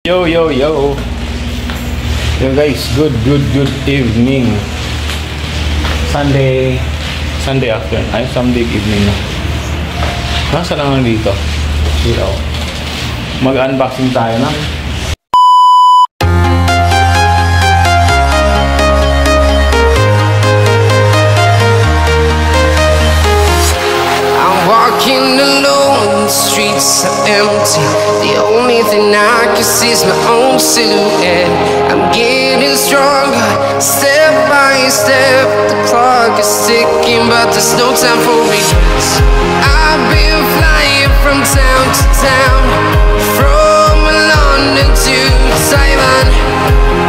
Yo, yo, yo. Yo guys, good evening. Sunday afternoon. Ay, Sunday evening na. Nasa lang dito. Dito. Mag-unboxing tayo na. Walking alone, the streets are empty. The only thing I can see is my own silhouette. I'm getting stronger, step by step. The clock is ticking, but there's no time for regrets. I've been flying from town to town, from London to Taiwan.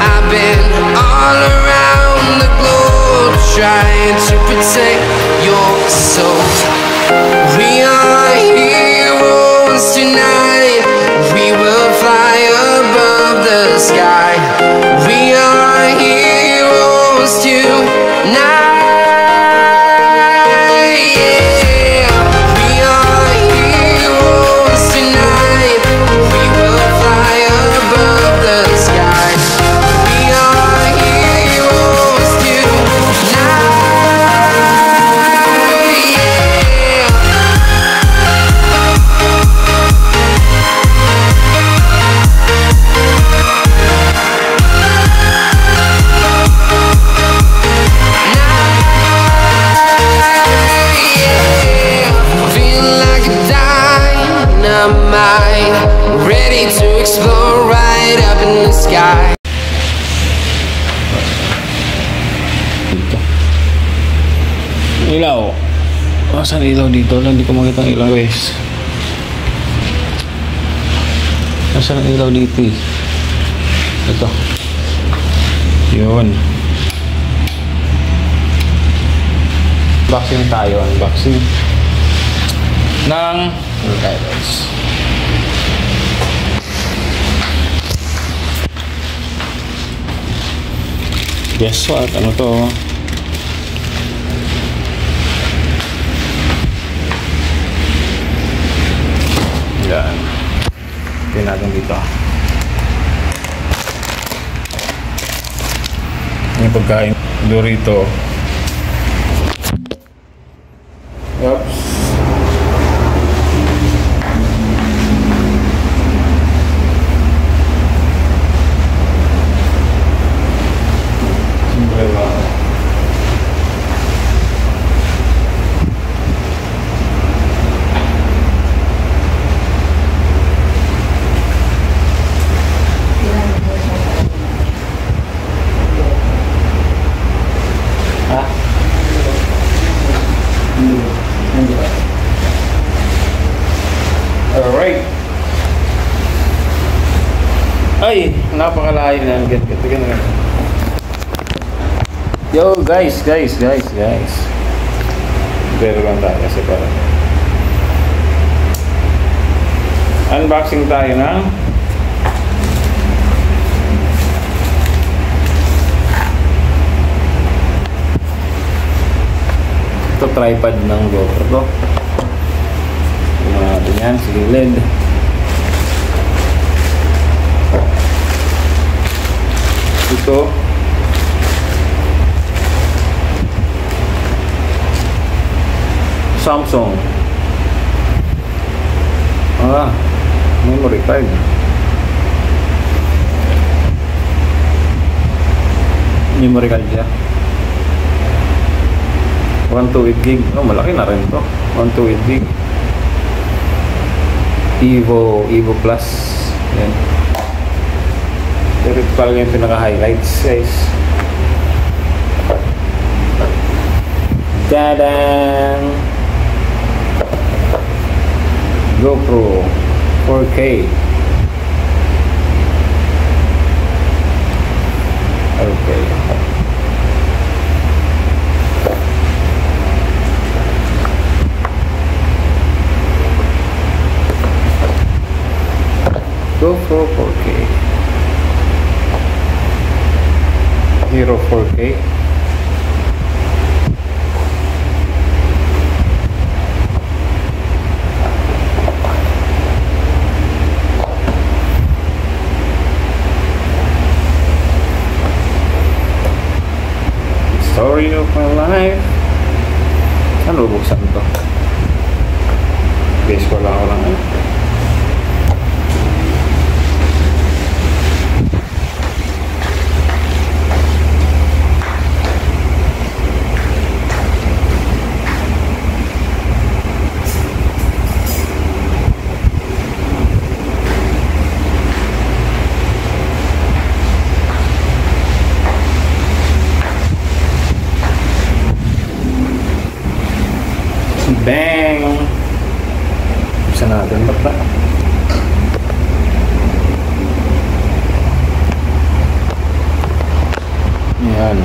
I've been all around the globe, trying to protect your soul. We are heroes tonight. We will fly above the sky. We are heroes tonight. Yeah. We are heroes tonight. We will fly above the sky. We are heroes tonight. Ready to explore right up in the sky. Ilaw. Saan ilaw dito? Hindi ko makita ang ilaw guys. Nasaan ang ilaw dito eh? Ito. Yun. Unboxing tayo. Unboxing ng guys. Guess what? Ano to? Yan. Tingnan natin dito. Yung pagkain. Dorito. Oops. Alright. Ay, napakalayo na. Ganun. Yo guys. Pero lang tayo kasi parang unboxing tayo ng ito tripod ng GoPro. Natin yan, sige LED. Ito Samsung memory card. Memory card siya 128 gig. Malaki na rin to. 128 gig Evo Plus. Yan. Pero ito talaga yung pinaka-highlights guys. Tadang! GoPro 4K. Okay. GoPro 4K. Hero 4K. story of my life. Ano buksan to? Guys, wala ko lang. Bang! Bisa natin ba? Yan.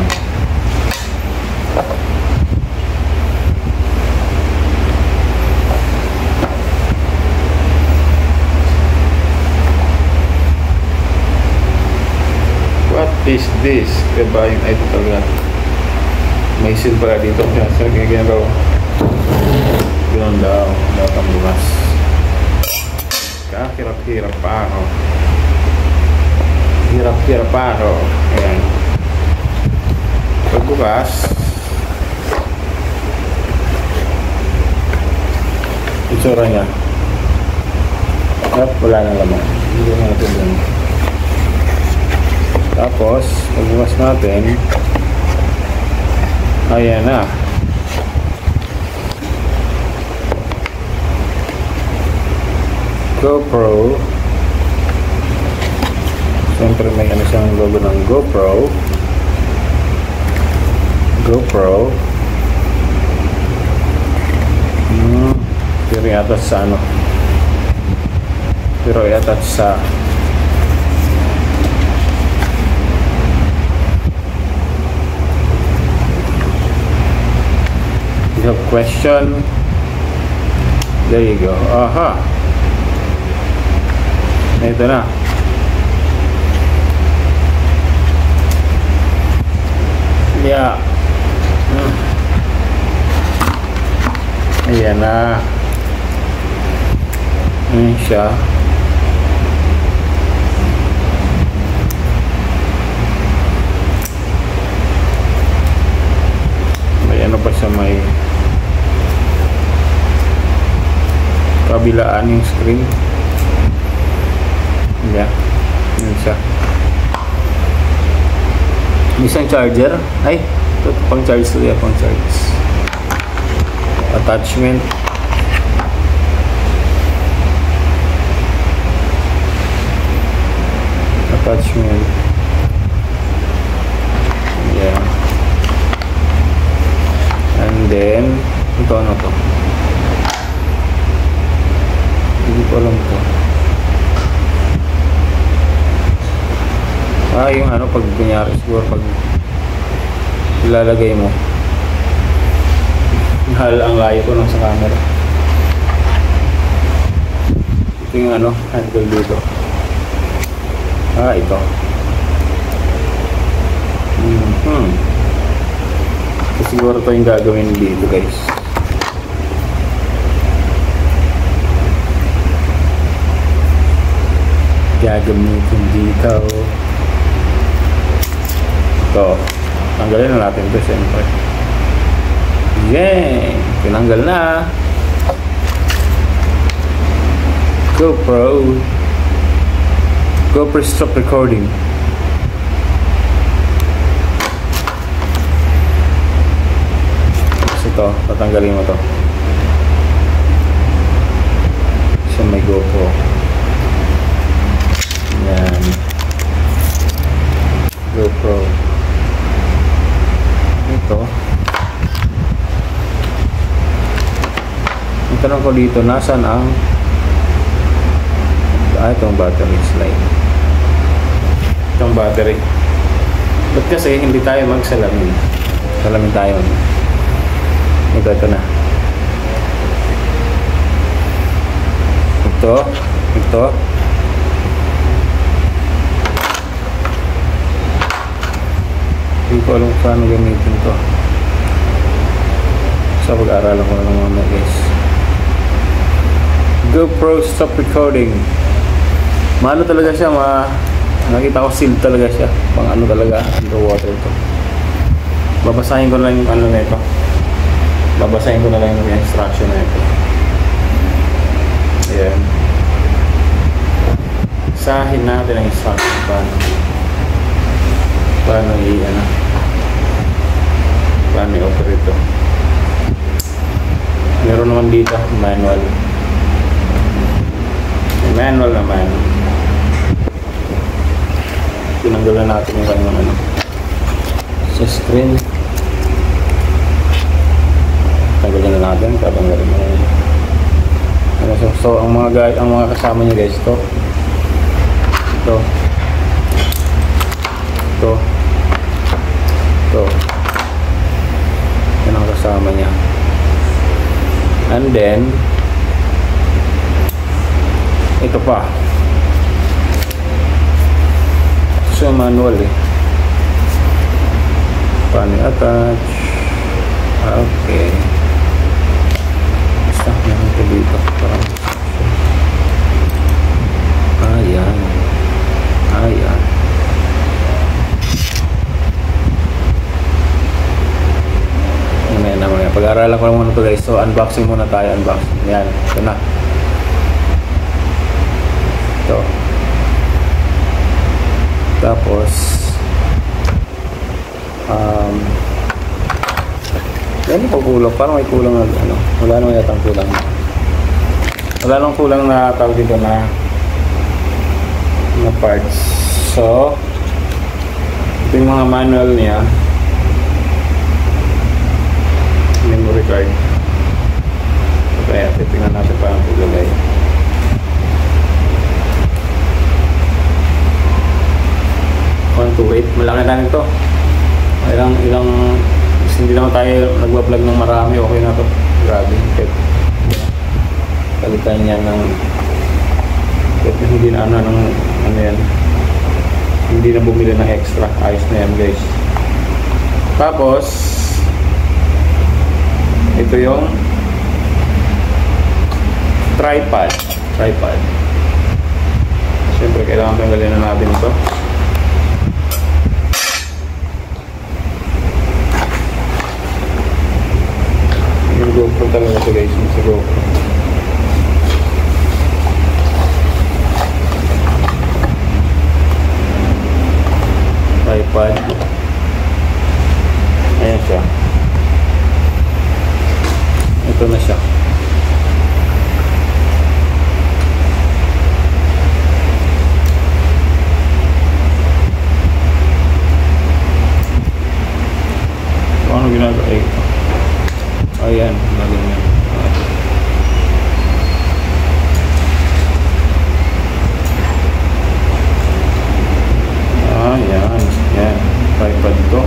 What is this? Diba yung ito talaga? May seal pala dito. Kasi ganyan daw. Ganun daw. Datang bukas. Kahirap-hirap pa ako. Hirap-hirap pa ako. Ayan. Pagbukas. Itsura niya. At wala na laman. Hindi na natin dun. Tapos, pagbukas natin. Ayan na. GoPro. Siyempre may ano siyang logo ng GoPro. GoPro. Pero i-attach sa ano. Pero i-attach sa you have question. There you go. Aha. Ito na. Yeah. Ayan na. Ayan siya. May ano pa siya, may kabilaan yung screen. Yeah, yun siya. May isang charger. Ay, ito pang charge to yan, pang charge. Attachment. Attachment. Yeah. And then, ito ano to? Hindi ko alam to. Yung ano, pag kunyari siguro pag ilalagay mo, ang layo ko lang sa camera. Ito yung ano, handle dito. Ito. So, siguro ito yung gagawin dito, guys. Gagamitin dito. So, tanggalin na natin ito siyempre. Yay! Tinanggal na. GoPro. GoPro stop recording. Tapos ito, tatanggalin mo to. So, may GoPro. Yan. GoPro. Ito. Ang tanong ko dito, nasan ang itong battery slide. Itong battery. Ba't kasi hindi tayo magsalamin? Salamin tayo. Ito na. Ito. Hindi ko alam paano gamitin to. Sa pag-aaralan ko na lang mga guys. GoPro stop recording. Maano talaga siya, nakita ko seal talaga siya. Pang ano talaga, underwater to. Babasahin ko na lang yung ano na ito. Babasahin ko na lang yung instruction na ito. Ayan. Basahin natin ang instruction paano i-operate ito. Meron naman dito manual. May manual naman. Tinanggalan natin yung kanyang ano sa screen. Tanggalin na natin, tatanggalin na yun. So ang mga kasama niya guys, ito yan ang kasama niya. And then ito pa, so manual paano i-attach. Okay, basta meron ito dito parang ayan mamaya pag-aaralan ko lang muna ito guys. So unboxing muna tayo. Yan, ito na ito. Tapos yan po kulang, parang may kulang na ano, wala naman yatang kulang na tawag dito na parts. So ito yung mga manual niya, memory card. Kaya titingnan natin paano ilagay. Malaki na ito. Ilang hindi naman tayo nagwa-vlog ng marami, okay na to. Grabe. Palitan niya ng hindi na ano yan. Hindi na bumili ng extra. Ayos na yan guys. Tapos ito yung tripod. Siyempre kailangan tanggalin na natin ito. Yung GoPro talaga ito guys, yung sa GoPro. Tripod. Ayan siya. Ito na siya. Ano ginagawa ito? Ayan, ganyan. Yan. Tripod to.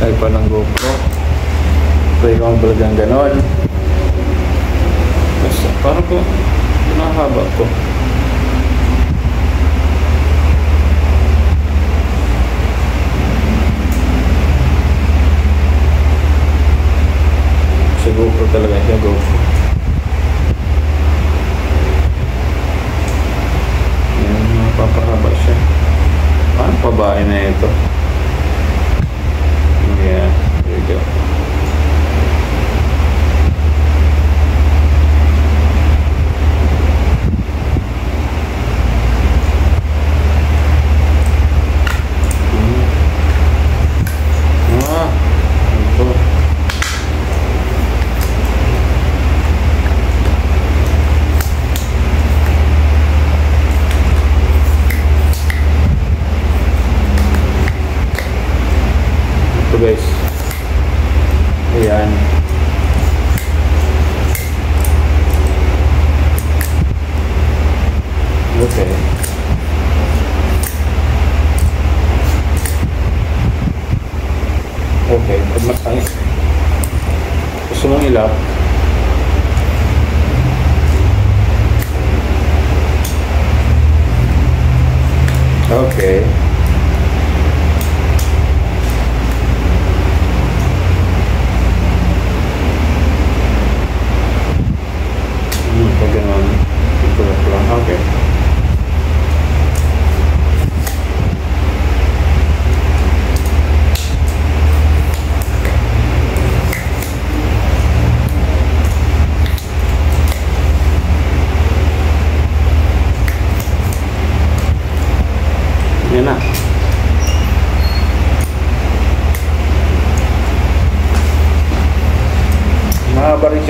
Tripod ng GoPro. Pwede kang balagang ganon. Parang ko, pinahaba ko. Sa GoPro talaga siya, GoPro. Yan, mapapahaba siya. Paano pabain na ito? Yeah, there you go. Guys, ayan. Okay. Pag matangis gusto mong ilap, okay. Pag gano'n, ito lang. Okay.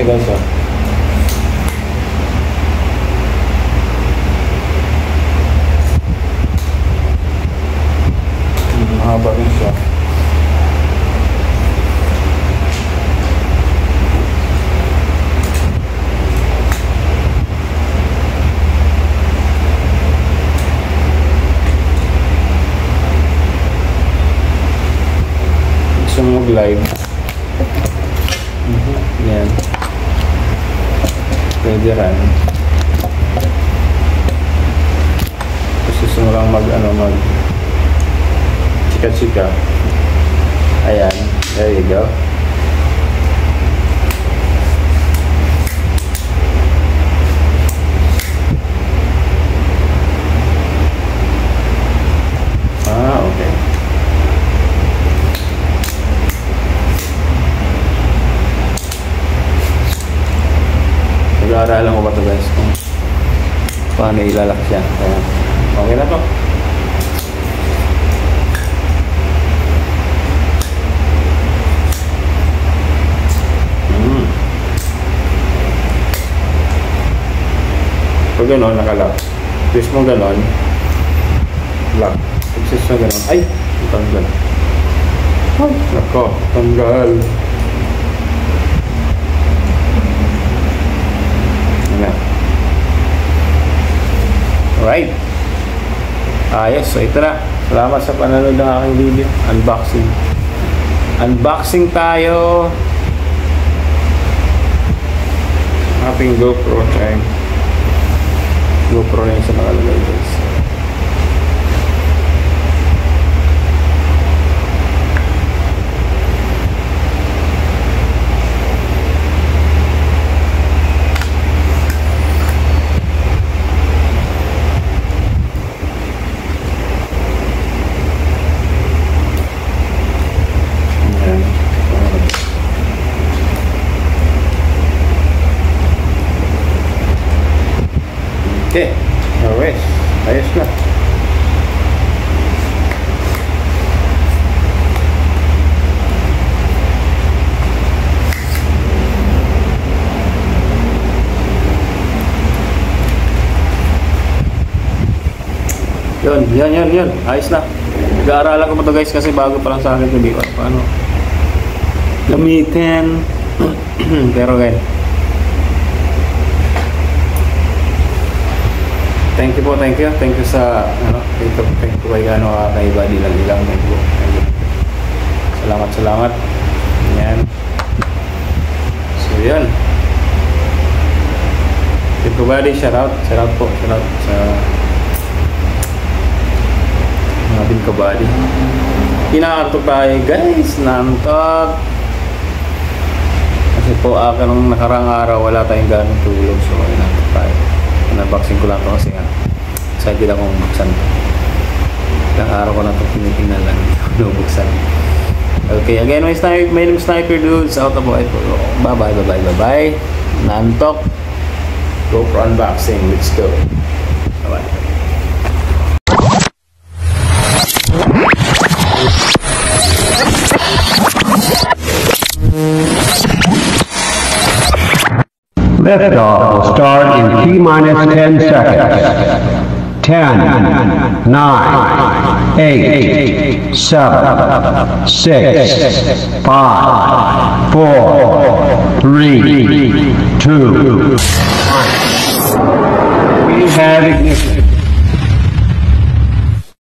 siya guys, oh. Mahaba rin siya. Gusto mo mag-live? Yan. Pwede rin. Gusto mo lang mag chika-chika. Ayan. There you go. Okay. Nag-aaralan ko ba ito guys kung paano ilalaki siya. Ayan. Okay na to. Pag gano'n, nakalock. Twist mo gano'n. Lock. Twist mo gano'n. Ay! Tanggal. Ay! Nako. Tanggal. Ayan. Alright. Ayos. So ito na. Salamat sa panonood ng aking video. Unboxing. Unboxing tayo. Ating GoPro time. GoPro na yung sa nakalagay guys. Okay, alright, ayos na. Yun, ayos na. Nag-aaralan ko pa ito guys kasi bago pa lang sa akin ito. Paano gamitin. Pero guys, thank you sa thank you kay kay Buddy Lagilang. Thank you. Salamat. Yan. So yan. Thank you Buddy, shout out po sa ating kabady. Kinakantok tayo guys, nantok. Kasi po nung nakarang araw wala tayong ganong tulog, so nantok tayo. Unboxing ko lang ito kasi excited akong buksan ito. Ilang araw ko na ito tinitingnan lang. Buksan. Okay, again, my name is Sniper Dudes. Out of it. Bye-bye. Nantok. GoPro unboxing. Let's go. Bye-bye. Liftoff will start in T-minus 10 seconds. 10, 9, 8, 7, 6, 5, 4, 3, 2, 1. We have ignition.